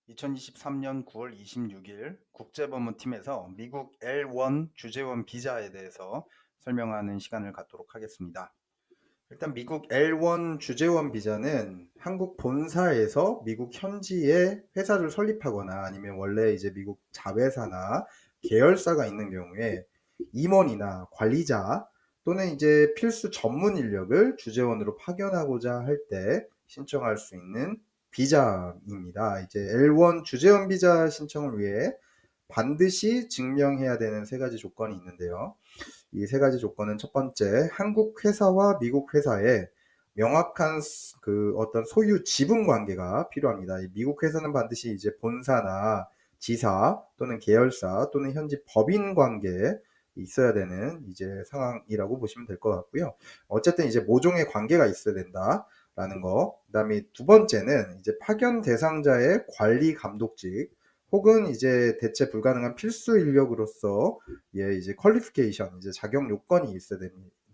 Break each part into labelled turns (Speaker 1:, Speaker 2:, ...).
Speaker 1: 2023년 9월 26일 국제법무팀에서 미국 L1 주재원 비자에 대해서 설명하는 시간을 갖도록 하겠습니다. 일단 미국 L1 주재원 비자는 한국 본사에서 미국 현지에 회사를 설립하거나 아니면 원래 이제 미국 자회사나 계열사가 있는 경우에 임원이나 관리자 또는 이제 필수 전문 인력을 주재원으로 파견하고자 할 때 신청할 수 있는 비자입니다. 이제 L1 주재원 비자 신청을 위해 반드시 증명해야 되는 세 가지 조건이 있는데요. 이 세 가지 조건은 첫 번째, 한국 회사와 미국 회사의 명확한 그 어떤 소유 지분 관계가 필요합니다. 이 미국 회사는 반드시 이제 본사나 지사 또는 계열사 또는 현지 법인 관계에 있어야 되는 이제 상황이라고 보시면 될 것 같고요. 어쨌든 이제 모종의 관계가 있어야 된다라는 거. 그다음에 두 번째는 이제 파견 대상자의 관리 감독직 혹은 이제 대체 불가능한 필수 인력으로서 예, 이제 퀄리피케이션, 이제 자격 요건이 있어야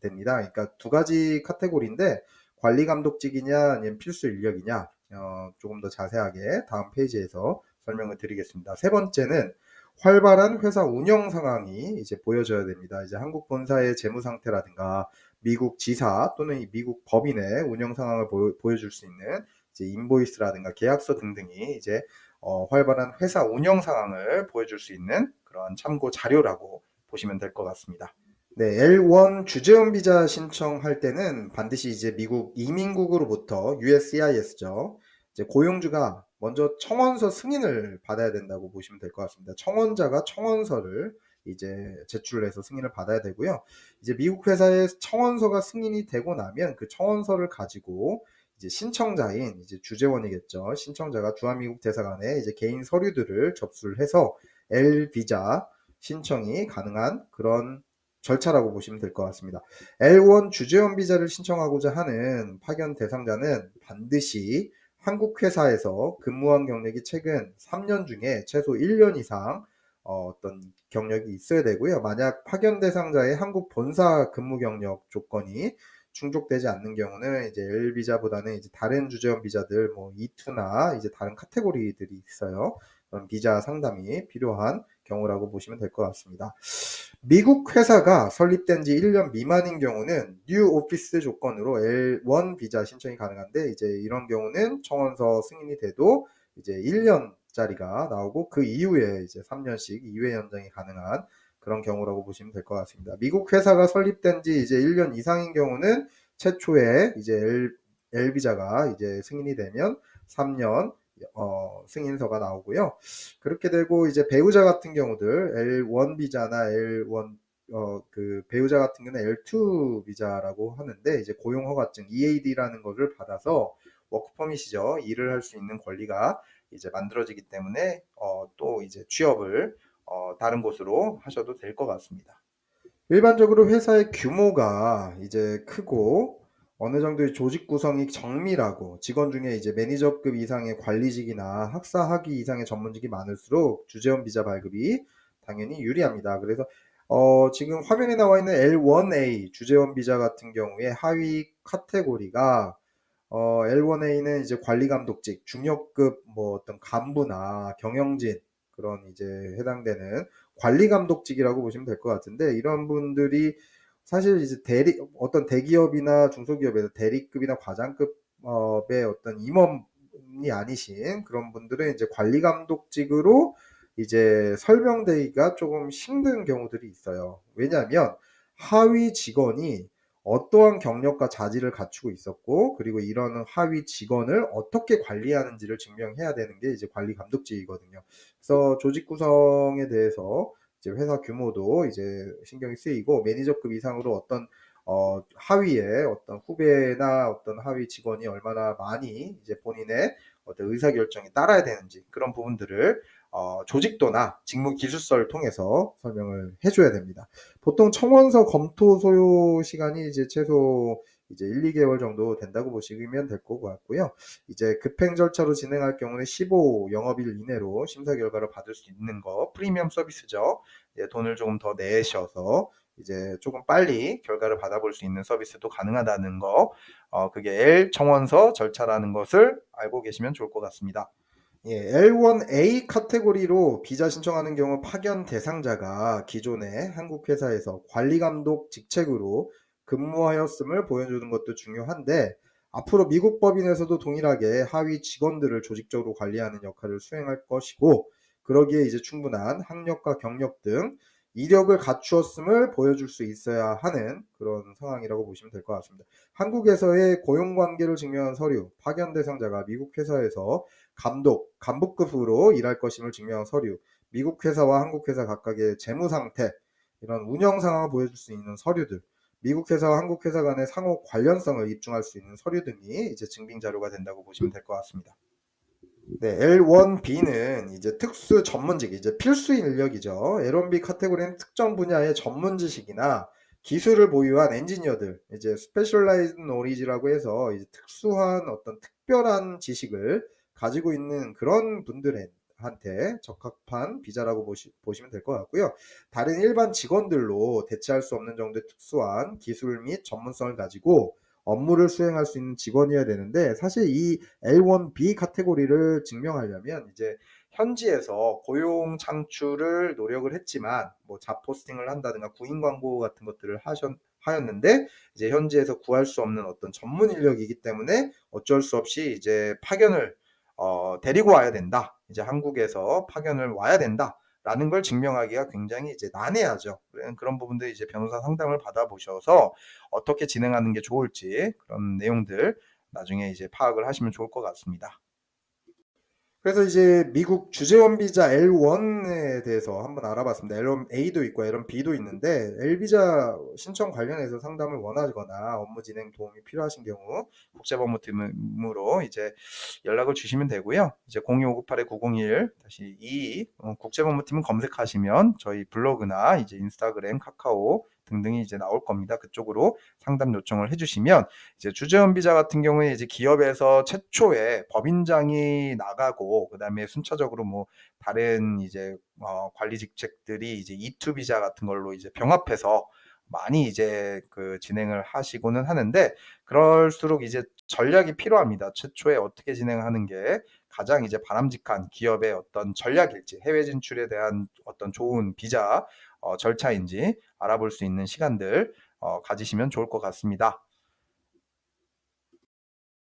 Speaker 1: 됩니다. 그러니까 두 가지 카테고리인데 관리 감독직이냐 아니면 필수 인력이냐 조금 더 자세하게 다음 페이지에서 설명을 드리겠습니다. 세 번째는 활발한 회사 운영 상황이 이제 보여져야 됩니다. 이제 한국 본사의 재무 상태라든가 미국 지사 또는 미국 법인의 운영 상황을 보여줄 수 있는 이제 인보이스라든가 계약서 등등이 이제 활발한 회사 운영 상황을 보여줄 수 있는 그런 참고 자료라고 보시면 될 것 같습니다. 네, L1 주재원 비자 신청할 때는 반드시 이제 미국 이민국으로부터 USCIS죠. 이제 고용주가 먼저 청원서 승인을 받아야 된다고 보시면 될 것 같습니다. 청원자가 청원서를 이제 제출해서 승인을 받아야 되고요. 이제 미국 회사의 청원서가 승인이 되고 나면 그 청원서를 가지고 이제 신청자인 이제 주재원이겠죠. 신청자가 주한미국 대사관에 이제 개인 서류들을 접수를 해서 L 비자 신청이 가능한 그런 절차라고 보시면 될 것 같습니다. L1 주재원 비자를 신청하고자 하는 파견 대상자는 반드시 한국 회사에서 근무한 경력이 최근 3년 중에 최소 1년 이상 어떤 경력이 있어야 되고요. 만약 파견 대상자의 한국 본사 근무 경력 조건이 충족되지 않는 경우는 이제 L 비자보다는 이제 다른 주재원 비자들 뭐 E2나 이제 다른 카테고리들이 있어요. 그런 비자 상담이 필요한 경우라고 보시면 될 것 같습니다. 미국 회사가 설립된 지 1년 미만인 경우는 뉴 오피스 조건으로 L1 비자 신청이 가능한데 이제 이런 경우는 청원서 승인이 돼도 이제 1년짜리가 나오고 그 이후에 이제 3년씩 2회 연장이 가능한 그런 경우라고 보시면 될 것 같습니다. 미국 회사가 설립된 지 이제 1년 이상인 경우는 최초에 이제 L 비자가 이제 승인이 되면 3년 승인서가 나오고요. 그렇게 되고 이제 배우자 같은 경우들 L1 비자나 L1 그 배우자 같은 경우는 L2 비자라고 하는데 이제 고용 허가증 EAD라는 것을 받아서 워크 퍼밋이죠. 일을 할 수 있는 권리가 이제 만들어지기 때문에 또 이제 취업을 다른 곳으로 하셔도 될 것 같습니다. 일반적으로 회사의 규모가 이제 크고 어느 정도의 조직 구성이 정밀하고 직원 중에 이제 매니저급 이상의 관리직이나 학사 학위 이상의 전문직이 많을수록 주재원 비자 발급이 당연히 유리합니다. 그래서 지금 화면에 나와 있는 L1A 주재원 비자 같은 경우에 하위 카테고리가 L1A는 이제 관리 감독직, 중역급 뭐 어떤 간부나 경영진 그런 이제 해당되는 관리 감독직이라고 보시면 될 것 같은데 이런 분들이 사실 이제 어떤 대기업이나 중소기업에서 대리급이나 과장급의 어떤 임원이 아니신 그런 분들은 이제 관리 감독직으로 이제 설명되기가 조금 힘든 경우들이 있어요. 왜냐하면 하위 직원이 어떠한 경력과 자질을 갖추고 있었고 그리고 이런 하위 직원을 어떻게 관리하는지를 증명해야 되는 게 이제 관리 감독직이거든요. 그래서 조직 구성에 대해서 이제 회사 규모도 이제 신경이 쓰이고 매니저급 이상으로 어떤 하위에 어떤 후배나 어떤 하위 직원이 얼마나 많이 이제 본인의 어떤 의사결정에 따라야 되는지 그런 부분들을 조직도나 직무 기술서를 통해서 설명을 해줘야 됩니다. 보통 청원서 검토 소요 시간이 이제 최소 이제 1, 2개월 정도 된다고 보시면 될 것 같고요. 이제 급행 절차로 진행할 경우는 15 영업일 이내로 심사 결과를 받을 수 있는 거 프리미엄 서비스죠. 돈을 조금 더 내셔서 이제 조금 빨리 결과를 받아볼 수 있는 서비스도 가능하다는 거, 그게 L 청원서 절차라는 것을 알고 계시면 좋을 것 같습니다. 예, L1A 카테고리로 비자 신청하는 경우 파견 대상자가 기존의 한국 회사에서 관리 감독 직책으로 근무하였음을 보여주는 것도 중요한데, 앞으로 미국 법인에서도 동일하게 하위 직원들을 조직적으로 관리하는 역할을 수행할 것이고, 그러기에 이제 충분한 학력과 경력 등 이력을 갖추었음을 보여줄 수 있어야 하는 그런 상황이라고 보시면 될 것 같습니다. 한국에서의 고용 관계를 증명한 서류, 파견 대상자가 미국 회사에서 감독, 간부급으로 일할 것임을 증명한 서류, 미국 회사와 한국 회사 각각의 재무 상태, 이런 운영 상황을 보여줄 수 있는 서류들, 미국 회사와 한국 회사 간의 상호 관련성을 입증할 수 있는 서류 등이 이제 증빙 자료가 된다고 보시면 될 것 같습니다. 네, L1B는 이제 특수 전문직, 이제 필수 인력이죠. L1B 카테고리는 특정 분야의 전문 지식이나 기술을 보유한 엔지니어들, 이제 스페셜라이즈드 노리지라고 해서 이제 특수한 어떤 특별한 지식을 가지고 있는 그런 분들한테 적합한 비자라고 보시면 될 것 같고요. 다른 일반 직원들로 대체할 수 없는 정도의 특수한 기술 및 전문성을 가지고 업무를 수행할 수 있는 직원이어야 되는데, 사실 이 L1B 카테고리를 증명하려면 이제 현지에서 고용 창출을 노력을 했지만 뭐 잡 포스팅을 한다든가 구인 광고 같은 것들을 하였는데 이제 현지에서 구할 수 없는 어떤 전문 인력이기 때문에 어쩔 수 없이 이제 파견을 데리고 와야 된다. 이제 한국에서 파견을 와야 된다. 라는 걸 증명하기가 굉장히 이제 난해하죠. 그런 부분들 이제 변호사 상담을 받아보셔서 어떻게 진행하는 게 좋을지 그런 내용들 나중에 이제 파악을 하시면 좋을 것 같습니다. 그래서 이제 미국 주재원 비자 L1에 대해서 한번 알아봤습니다. L1A도 있고 L1B도 있는데, L비자 신청 관련해서 상담을 원하거나 업무 진행 도움이 필요하신 경우 국제법무팀으로 이제 연락을 주시면 되고요. 이제 0259-8901-2 국제법무팀은 검색하시면 저희 블로그나 이제 인스타그램, 카카오 등등이 이제 나올 겁니다. 그쪽으로 상담 요청을 해주시면, 이제 주재원 비자 같은 경우에 이제 기업에서 최초에 법인장이 나가고 그다음에 순차적으로 뭐 다른 이제 관리 직책들이 이제 E2 비자 같은 걸로 이제 병합해서 많이 이제 그 진행을 하시고는 하는데, 그럴수록 이제 전략이 필요합니다. 최초에 어떻게 진행하는 게 가장 이제 바람직한 기업의 어떤 전략일지, 해외 진출에 대한 어떤 좋은 비자 절차인지 알아볼 수 있는 시간들 가지시면 좋을 것 같습니다.